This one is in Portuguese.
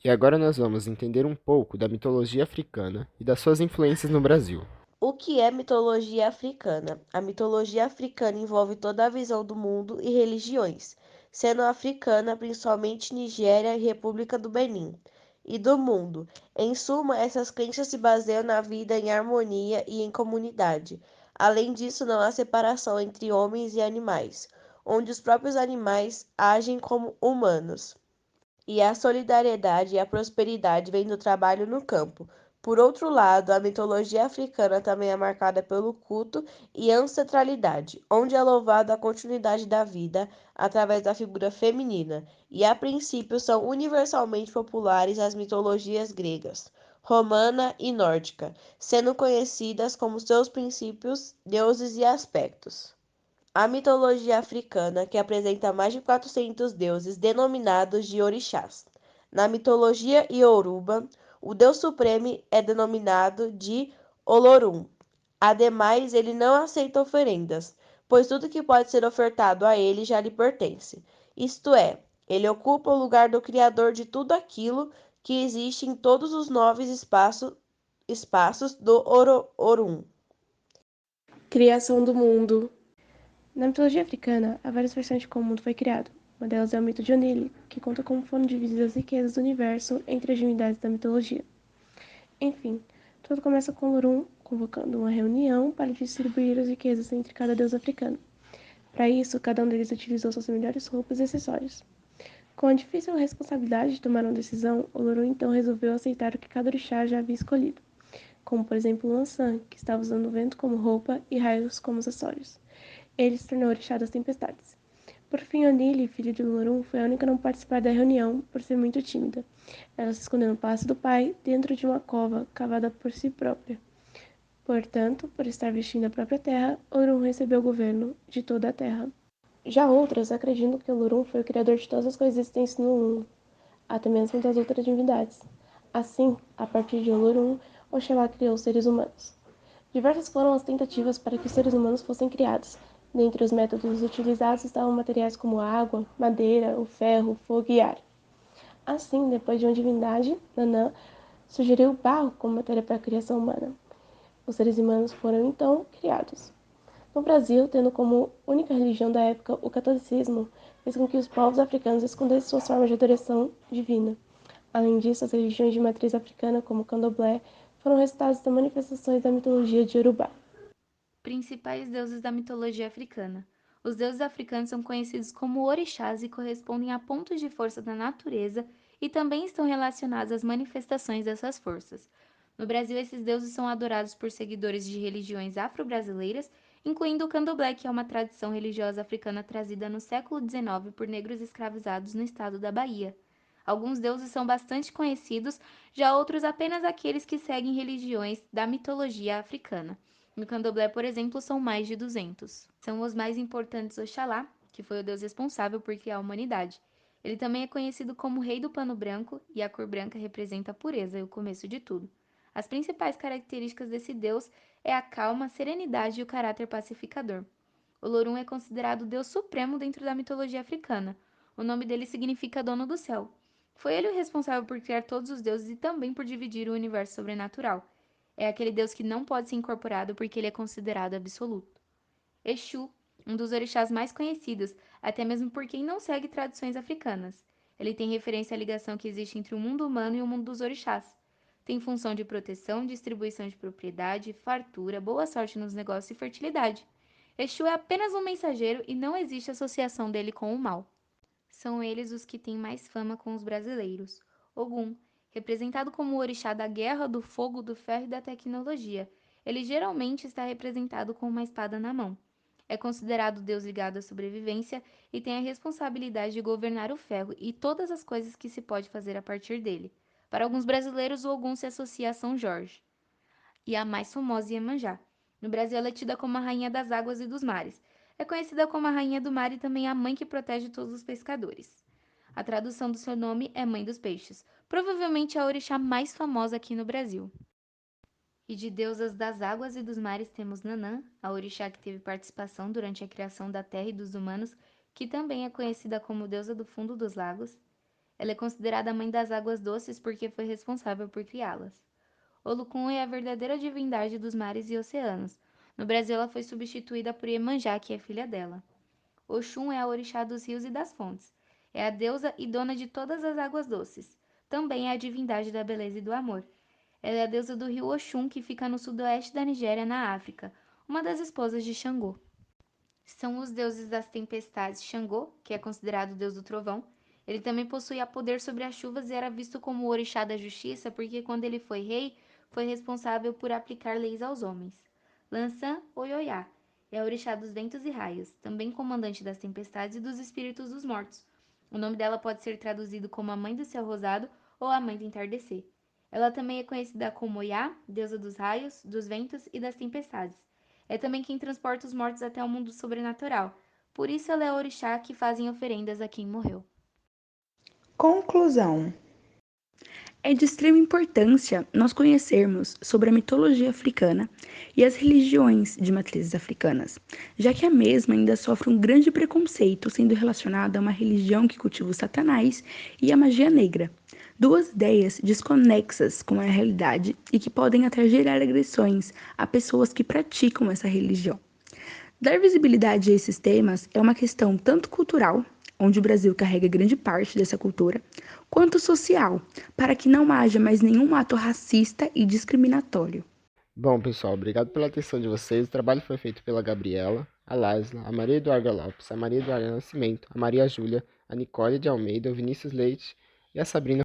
E agora nós vamos entender um pouco da mitologia africana e das suas influências no Brasil. O que é mitologia africana? A mitologia africana envolve toda a visão do mundo e religiões, sendo africana principalmente Nigéria e República do Benin, e do mundo. Em suma, essas crenças se baseiam na vida em harmonia e em comunidade. Além disso, não há separação entre homens e animais, onde os próprios animais agem como humanos. E a solidariedade e a prosperidade vêm do trabalho no campo. Por outro lado, a mitologia africana também é marcada pelo culto e ancestralidade, onde é louvada a continuidade da vida através da figura feminina, e a princípio são universalmente populares as mitologias gregas, romana e nórdica, sendo conhecidas como seus princípios, deuses e aspectos. A mitologia africana, que apresenta mais de 400 deuses denominados de orixás. Na mitologia ioruba, o deus supremo é denominado de Olorum. Ademais, ele não aceita oferendas, pois tudo que pode ser ofertado a ele já lhe pertence. Isto é, ele ocupa o lugar do Criador de tudo aquilo que existe em todos os nove espaços do Orum. Criação do mundo. Na mitologia africana, há várias versões de como o mundo foi criado. Uma delas é o mito de Onili, que conta como foram divididas as riquezas do universo entre as divindades da mitologia. Enfim, tudo começa com Lorum convocando uma reunião para distribuir as riquezas entre cada deus africano. Para isso, cada um deles utilizou suas melhores roupas e acessórios. Com a difícil responsabilidade de tomar uma decisão, o Lorum então resolveu aceitar o que cada orixá já havia escolhido, como por exemplo Lançã, que estava usando o vento como roupa e raios como acessórios. Ele se tornou orixá das tempestades. Por fim, Onili, filha de Lorum, foi a única a não participar da reunião por ser muito tímida. Ela se escondeu no palácio do pai, dentro de uma cova cavada por si própria. Portanto, por estar vestindo a própria terra, Lorum recebeu o governo de toda a terra. Já outras acreditam que Lorum foi o criador de todas as coisas existentes no mundo, até mesmo das outras divindades. Assim, a partir de Olorum, Oxalá criou os seres humanos. Diversas foram as tentativas para que os seres humanos fossem criados. Dentre os métodos utilizados estavam materiais como a água, madeira, o ferro, o fogo e ar. Assim, depois de uma divindade, Nanã sugeriu o barro como matéria para a criação humana. Os seres humanos foram então criados. No Brasil, tendo como única religião da época o catolicismo, fez com que os povos africanos escondessem suas formas de adoração divina. Além disso, as religiões de matriz africana, como o candomblé, foram resultados das manifestações da mitologia de Yorubá. Principais deuses da mitologia africana. Os deuses africanos são conhecidos como orixás e correspondem a pontos de força da natureza e também estão relacionados às manifestações dessas forças. No Brasil, esses deuses são adorados por seguidores de religiões afro-brasileiras, incluindo o candomblé, que é uma tradição religiosa africana trazida no século XIX por negros escravizados no estado da Bahia. Alguns deuses são bastante conhecidos, já outros apenas aqueles que seguem religiões da mitologia africana. No candomblé, por exemplo, são mais de 200. São os mais importantes Oxalá, que foi o deus responsável por criar a humanidade. Ele também é conhecido como Rei do Pano Branco, e a cor branca representa a pureza e o começo de tudo. As principais características desse deus é a calma, a serenidade e o caráter pacificador. O Lorum é considerado o deus supremo dentro da mitologia africana. O nome dele significa dono do céu. Foi ele o responsável por criar todos os deuses e também por dividir o universo sobrenatural. É aquele deus que não pode ser incorporado porque ele é considerado absoluto. Exu, um dos orixás mais conhecidos, até mesmo por quem não segue tradições africanas. Ele tem referência à ligação que existe entre o mundo humano e o mundo dos orixás. Tem função de proteção, distribuição de propriedade, fartura, boa sorte nos negócios e fertilidade. Exu é apenas um mensageiro e não existe associação dele com o mal. São eles os que têm mais fama com os brasileiros. Ogum, representado como o orixá da guerra, do fogo, do ferro e da tecnologia. Ele geralmente está representado com uma espada na mão. É considerado Deus ligado à sobrevivência e tem a responsabilidade de governar o ferro e todas as coisas que se pode fazer a partir dele. Para alguns brasileiros, o Ogum se associa a São Jorge. E a mais famosa Iemanjá. No Brasil, ela é tida como a rainha das águas e dos mares. É conhecida como a rainha do mar e também a mãe que protege todos os pescadores. A tradução do seu nome é Mãe dos Peixes, provavelmente a orixá mais famosa aqui no Brasil. E de deusas das águas e dos mares temos Nanã, a orixá que teve participação durante a criação da terra e dos humanos, que também é conhecida como deusa do fundo dos lagos. Ela é considerada a mãe das águas doces porque foi responsável por criá-las. Olocum é a verdadeira divindade dos mares e oceanos. No Brasil, ela foi substituída por Iemanjá, que é filha dela. Oxum é a orixá dos rios e das fontes. É a deusa e dona de todas as águas doces. Também é a divindade da beleza e do amor. Ela é a deusa do rio Oxum, que fica no sudoeste da Nigéria, na África, uma das esposas de Xangô. São os deuses das tempestades Xangô, que é considerado o deus do trovão. Ele também possuía poder sobre as chuvas e era visto como o orixá da justiça, porque quando ele foi rei, foi responsável por aplicar leis aos homens. Lançã Oioiá é a orixá dos ventos e raios, também comandante das tempestades e dos espíritos dos mortos. O nome dela pode ser traduzido como a mãe do céu rosado ou a mãe do entardecer. Ela também é conhecida como Oiá, deusa dos raios, dos ventos e das tempestades. É também quem transporta os mortos até o mundo sobrenatural. Por isso ela é a orixá que fazem oferendas a quem morreu. Conclusão. É de extrema importância nós conhecermos sobre a mitologia africana e as religiões de matrizes africanas, já que a mesma ainda sofre um grande preconceito sendo relacionada a uma religião que cultiva o Satanás e a magia negra. Duas ideias desconexas com a realidade e que podem até gerar agressões a pessoas que praticam essa religião. Dar visibilidade a esses temas é uma questão tanto cultural, onde o Brasil carrega grande parte dessa cultura, quanto social, para que não haja mais nenhum ato racista e discriminatório. Bom, pessoal, obrigado pela atenção de vocês. O trabalho foi feito pela Gabriela, a Laisla, a Maria Eduarda Lopes, a Maria Eduarda Nascimento, a Maria Júlia, a Nicole de Almeida, o Vinícius Leite e a Sabrina